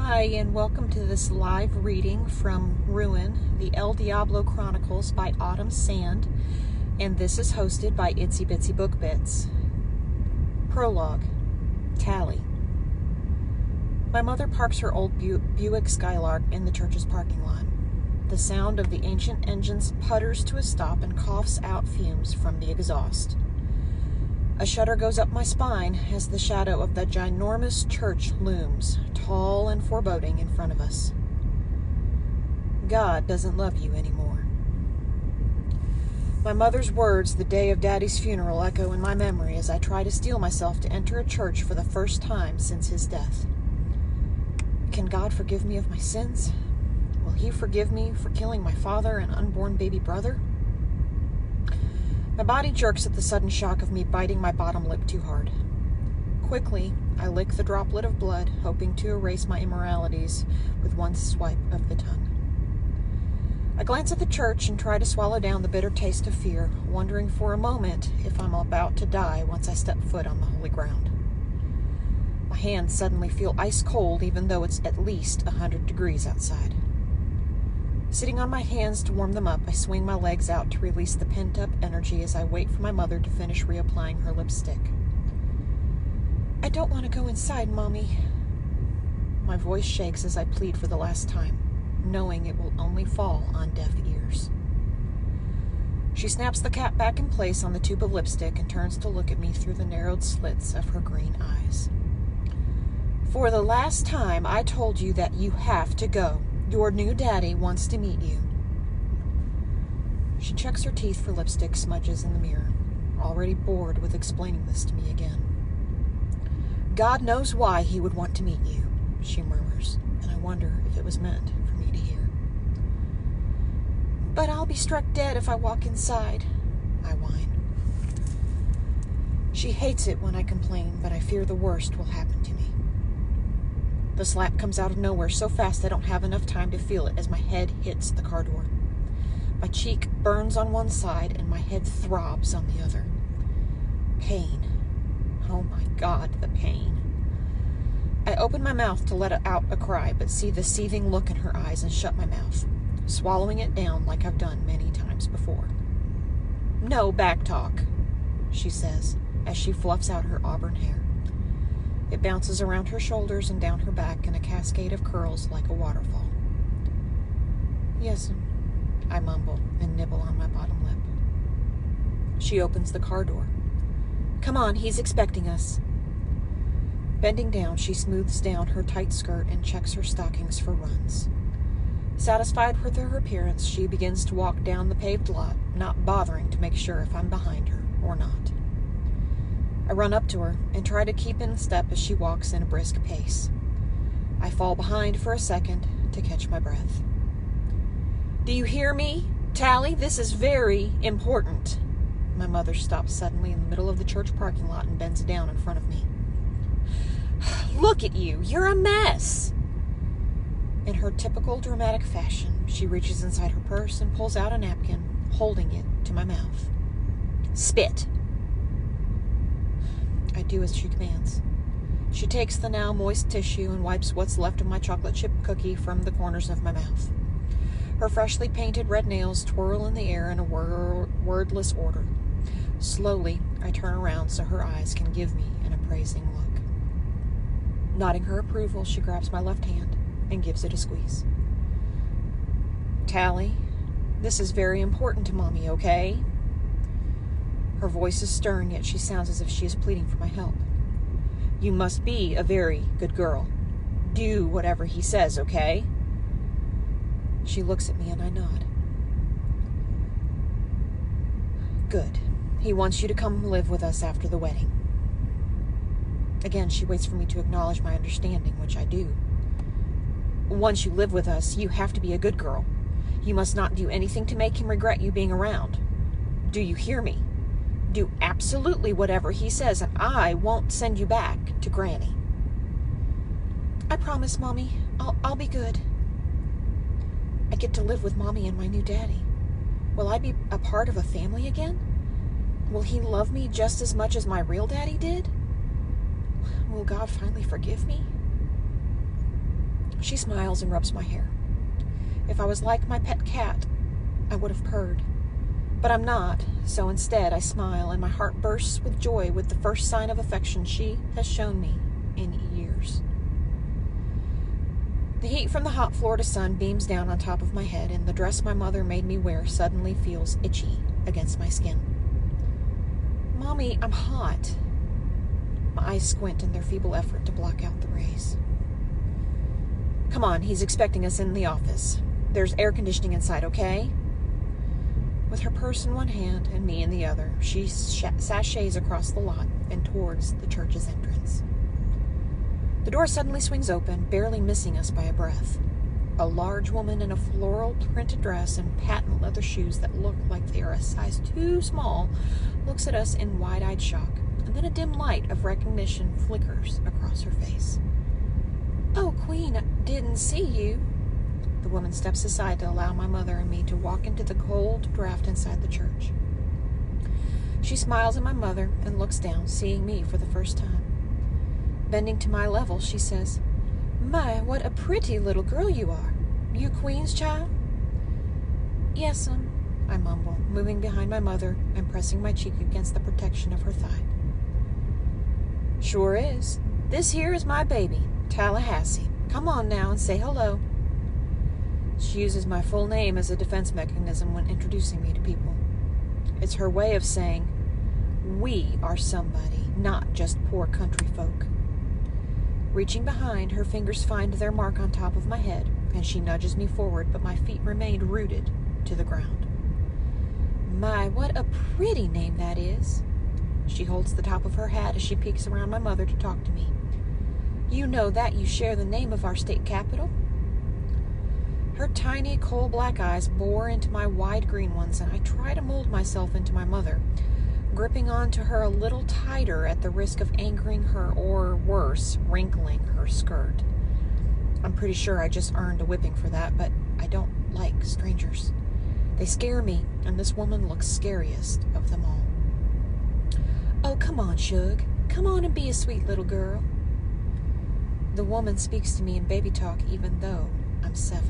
Hi, and welcome to this live reading from Ruin, the El Diablo Chronicles by Autumn Sand, and this is hosted by Itsy Bitsy Book Bits. Prologue. Tally. My mother parks her old Buick Skylark in the church's parking lot. The sound of the ancient engines putters to a stop and coughs out fumes from the exhaust. A shudder goes up my spine as the shadow of the ginormous church looms, tall and foreboding, in front of us. God doesn't love you anymore. My mother's words the day of Daddy's funeral echo in my memory as I try to steel myself to enter a church for the first time since his death. Can God forgive me of my sins? Will he forgive me for killing my father and unborn baby brother? My body jerks at the sudden shock of me biting my bottom lip too hard. Quickly, I lick the droplet of blood, hoping to erase my immoralities with one swipe of the tongue. I glance at the church and try to swallow down the bitter taste of fear, wondering for a moment if I'm about to die once I step foot on the holy ground. My hands suddenly feel ice cold, even though it's at least 100 degrees outside. Sitting on my hands to warm them up, I swing my legs out to release the pent-up energy as I wait for my mother to finish reapplying her lipstick. I don't want to go inside, Mommy. My voice shakes as I plead for the last time, knowing it will only fall on deaf ears. She snaps the cap back in place on the tube of lipstick and turns to look at me through the narrowed slits of her green eyes. For the last time, I told you that you have to go. Your new daddy wants to meet you. She checks her teeth for lipstick smudges in the mirror, already bored with explaining this to me again. God knows why he would want to meet you, she murmurs, and I wonder if it was meant for me to hear. But I'll be struck dead if I walk inside, I whine. She hates it when I complain, but I fear the worst will happen to me. The slap comes out of nowhere so fast I don't have enough time to feel it as my head hits the car door. My cheek burns on one side and my head throbs on the other. Pain. Oh my God, the pain. I open my mouth to let out a cry, but see the seething look in her eyes and shut my mouth, swallowing it down like I've done many times before. No back talk, she says as she fluffs out her auburn hair. It bounces around her shoulders and down her back in a cascade of curls like a waterfall. Yes'm, I mumble and nibble on my bottom lip. She opens the car door. Come on, he's expecting us. Bending down, she smooths down her tight skirt and checks her stockings for runs. Satisfied with her appearance, she begins to walk down the paved lot, not bothering to make sure if I'm behind her or not. I run up to her and try to keep in step as she walks in a brisk pace. I fall behind for a second to catch my breath. Do you hear me? Tally, this is very important. My mother stops suddenly in the middle of the church parking lot and bends down in front of me. Look at you, you're a mess. In her typical dramatic fashion, she reaches inside her purse and pulls out a napkin, holding it to my mouth. Spit. I do as she commands. She takes the now moist tissue and wipes what's left of my chocolate chip cookie from the corners of my mouth. Her freshly painted red nails twirl in the air in a wordless order. Slowly, I turn around so her eyes can give me an appraising look. Nodding her approval, she grabs my left hand and gives it a squeeze. Tally, this is very important to Mommy, okay? Her voice is stern, yet she sounds as if she is pleading for my help. You must be a very good girl. Do whatever he says, okay? She looks at me and I nod. Good. He wants you to come live with us after the wedding. Again, she waits for me to acknowledge my understanding, which I do. Once you live with us, you have to be a good girl. You must not do anything to make him regret you being around. Do you hear me? Do absolutely whatever he says, and I won't send you back to Granny. I promise, Mommy. I'll be good. I get to live with Mommy and my new daddy. Will I be a part of a family again? Will he love me just as much as my real daddy did? Will God finally forgive me? She smiles and rubs my hair. If I was like my pet cat, I would have purred. But I'm not, so instead I smile, and my heart bursts with joy with the first sign of affection she has shown me in years. The heat from the hot Florida sun beams down on top of my head, and the dress my mother made me wear suddenly feels itchy against my skin. Mommy, I'm hot. My eyes squint in their feeble effort to block out the rays. Come on, he's expecting us in the office. There's air conditioning inside, okay? With her purse in one hand and me in the other, she sashays across the lot and towards the church's entrance. The door suddenly swings open, barely missing us by a breath. A large woman in a floral printed dress and patent leather shoes that look like they are a size too small looks at us in wide-eyed shock, and then a dim light of recognition flickers across her face. Oh, Queen, I didn't see you. The woman steps aside to allow my mother and me to walk into the cold draft inside the church. She smiles at my mother and looks down, seeing me for the first time. Bending to my level, she says, My, what a pretty little girl you are. You Queen's child? Yes'm, I mumble, moving behind my mother and pressing my cheek against the protection of her thigh. Sure is. This here is my baby, Tallahassee. Come on now and say hello. She uses my full name as a defense mechanism when introducing me to people. It's her way of saying, we are somebody, not just poor country folk. Reaching behind, her fingers find their mark on top of my head, and she nudges me forward, but my feet remained rooted to the ground. My, what a pretty name that is. She holds the top of her hat as she peeks around my mother to talk to me. You know that you share the name of our state capital? Her tiny, coal-black eyes bore into my wide green ones, and I try to mold myself into my mother, gripping onto her a little tighter at the risk of angering her or, worse, wrinkling her skirt. I'm pretty sure I just earned a whipping for that, but I don't like strangers. They scare me, and this woman looks scariest of them all. Oh, come on, Shug. Come on and be a sweet little girl. The woman speaks to me in baby talk even though I'm 7.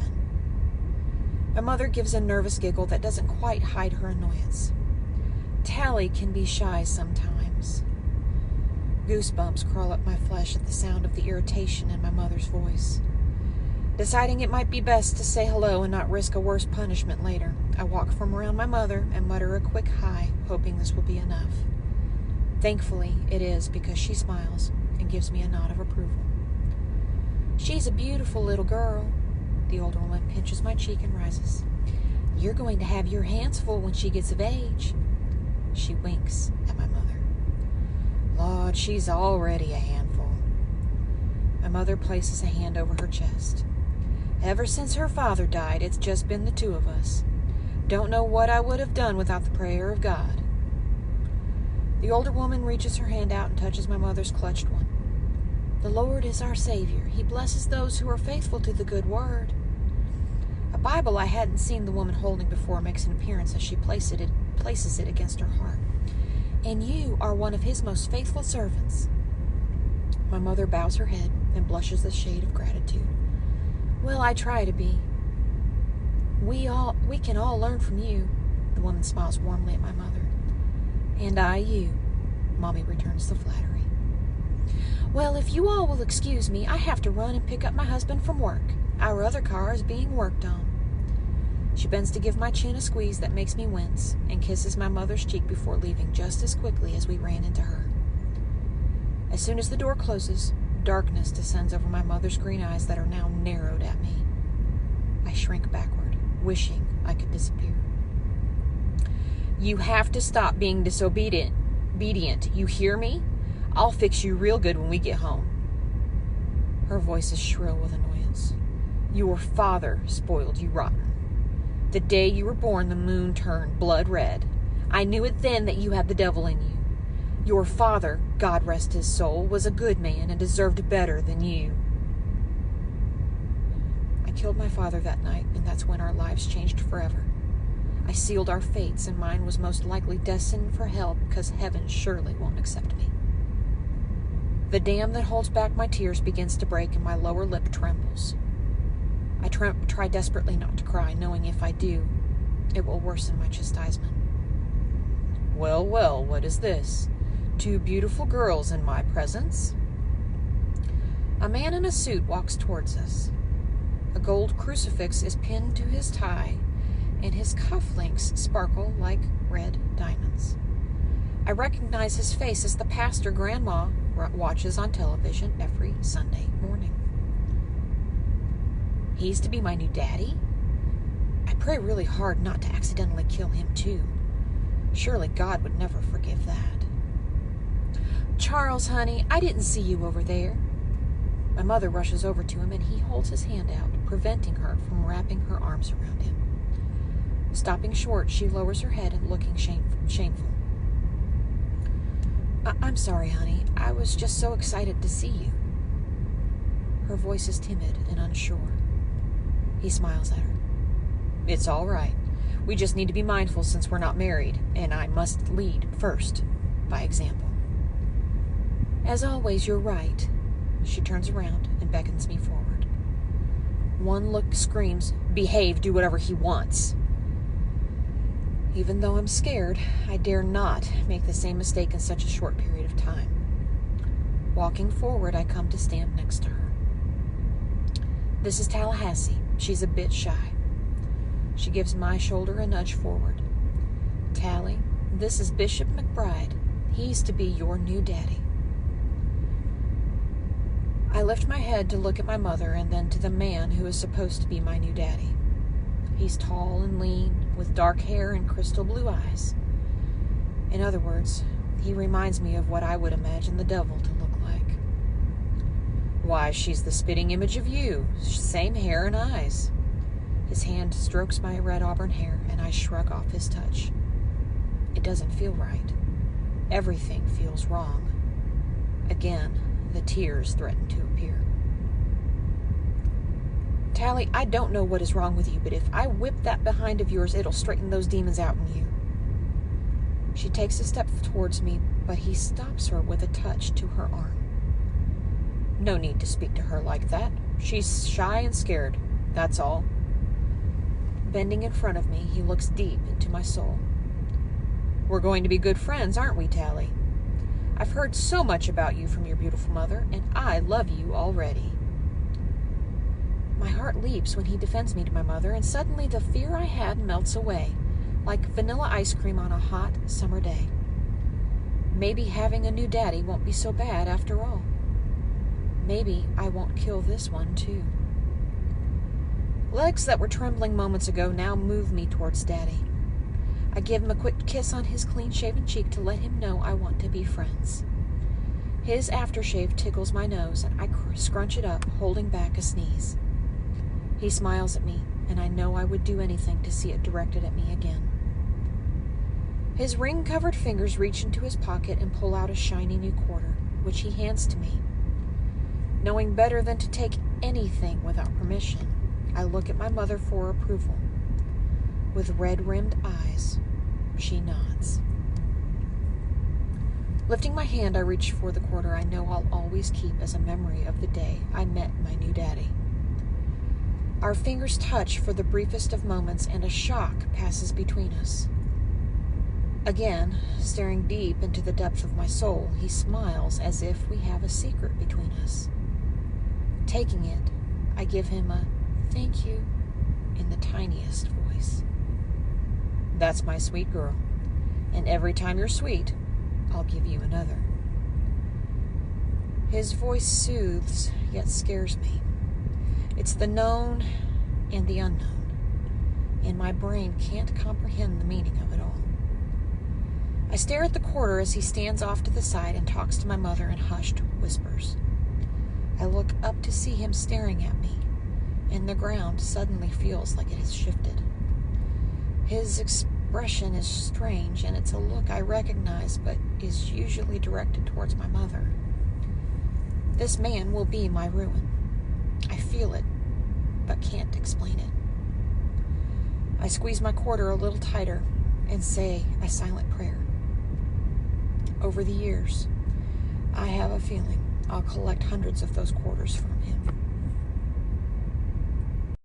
My mother gives a nervous giggle that doesn't quite hide her annoyance. Tally can be shy sometimes. Goosebumps crawl up my flesh at the sound of the irritation in my mother's voice. Deciding it might be best to say hello and not risk a worse punishment later, I walk from around my mother and mutter a quick hi, hoping this will be enough. Thankfully, it is, because she smiles and gives me a nod of approval. She's a beautiful little girl. The older woman pinches my cheek and rises. You're going to have your hands full when she gets of age. She winks at my mother. Lord, she's already a handful. My mother places a hand over her chest. Ever since her father died, it's just been the two of us. Don't know what I would have done without the prayer of God. The older woman reaches her hand out and touches my mother's clutched one. The Lord is our Savior. He blesses those who are faithful to the good word. A Bible I hadn't seen the woman holding before makes an appearance as she places it against her heart. And you are one of his most faithful servants. My mother bows her head and blushes a shade of gratitude. Well, I try to be. We can all learn from you. The woman smiles warmly at my mother. And I you. Mommy returns the flattery. Well, if you all will excuse me, I have to run and pick up my husband from work. Our other car is being worked on. She bends to give my chin a squeeze that makes me wince and kisses my mother's cheek before leaving just as quickly as we ran into her. As soon as the door closes, darkness descends over my mother's green eyes that are now narrowed at me. I shrink backward, wishing I could disappear. You have to stop being disobedient. You hear me? I'll fix you real good when we get home. Her voice is shrill with annoyance. Your father spoiled you rotten. The day you were born, the moon turned blood red. I knew it then that you had the devil in you. Your father, God rest his soul, was a good man and deserved better than you. I killed my father that night, and that's when our lives changed forever. I sealed our fates, and mine was most likely destined for hell because heaven surely won't accept me. The dam that holds back my tears begins to break, and my lower lip trembles. I try desperately not to cry, knowing if I do, it will worsen my chastisement. Well, well, what is this? 2 beautiful girls in my presence? A man in a suit walks towards us. A gold crucifix is pinned to his tie, and his cufflinks sparkle like red diamonds. I recognize his face as the pastor Grandma watches on television every Sunday morning. He's to be my new daddy? I pray really hard not to accidentally kill him too. Surely God would never forgive that. Charles, honey, I didn't see you over there. My mother rushes over to him and he holds his hand out, preventing her from wrapping her arms around him. Stopping short, she lowers her head and looking shameful. I'm sorry, honey. I was just so excited to see you. Her voice is timid and unsure. He smiles at her. It's all right. We just need to be mindful since we're not married, and I must lead first by example. As always, you're right. She turns around and beckons me forward. One look screams, behave, do whatever he wants. Even though I'm scared, I dare not make the same mistake in such a short period of time. Walking forward, I come to stand next to her. This is Tallahassee. She's a bit shy. She gives my shoulder a nudge forward. Tally, this is Bishop McBride. He's to be your new daddy. I lift my head to look at my mother and then to the man who is supposed to be my new daddy. He's tall and lean, with dark hair and crystal blue eyes. In other words, he reminds me of what I would imagine the devil to look like. Why, she's the spitting image of you. Same hair and eyes. His hand strokes my red auburn hair, and I shrug off his touch. It doesn't feel right. Everything feels wrong. Again, the tears threaten to appear. Tally, I don't know what is wrong with you, but if I whip that behind of yours, it'll straighten those demons out in you. She takes a step towards me, but he stops her with a touch to her arm. No need to speak to her like that. She's shy and scared, that's all. Bending in front of me, he looks deep into my soul. We're going to be good friends, aren't we, Tally? I've heard so much about you from your beautiful mother, and I love you already. My heart leaps when he defends me to my mother, and suddenly the fear I had melts away, like vanilla ice cream on a hot summer day. Maybe having a new daddy won't be so bad after all. Maybe I won't kill this one, too. Legs that were trembling moments ago now move me towards Daddy. I give him a quick kiss on his clean-shaven cheek to let him know I want to be friends. His aftershave tickles my nose, and I scrunch it up, holding back a sneeze. He smiles at me, and I know I would do anything to see it directed at me again. His ring-covered fingers reach into his pocket and pull out a shiny new quarter, which he hands to me. Knowing better than to take anything without permission, I look at my mother for approval. With red-rimmed eyes, she nods. Lifting my hand, I reach for the quarter I know I'll always keep as a memory of the day I met my new daddy. Our fingers touch for the briefest of moments, and a shock passes between us. Again, staring deep into the depth of my soul, he smiles as if we have a secret between us. Taking it, I give him a thank you in the tiniest voice. That's my sweet girl, and every time you're sweet, I'll give you another. His voice soothes, yet scares me. It's the known and the unknown, and my brain can't comprehend the meaning of it all. I stare at the quarter as he stands off to the side and talks to my mother in hushed whispers. I look up to see him staring at me, and the ground suddenly feels like it has shifted. His expression is strange, and it's a look I recognize, but is usually directed towards my mother. This man will be my ruin. I feel it, but can't explain it. I squeeze my quarter a little tighter and say a silent prayer. Over the years, I have a feeling I'll collect hundreds of those quarters from him.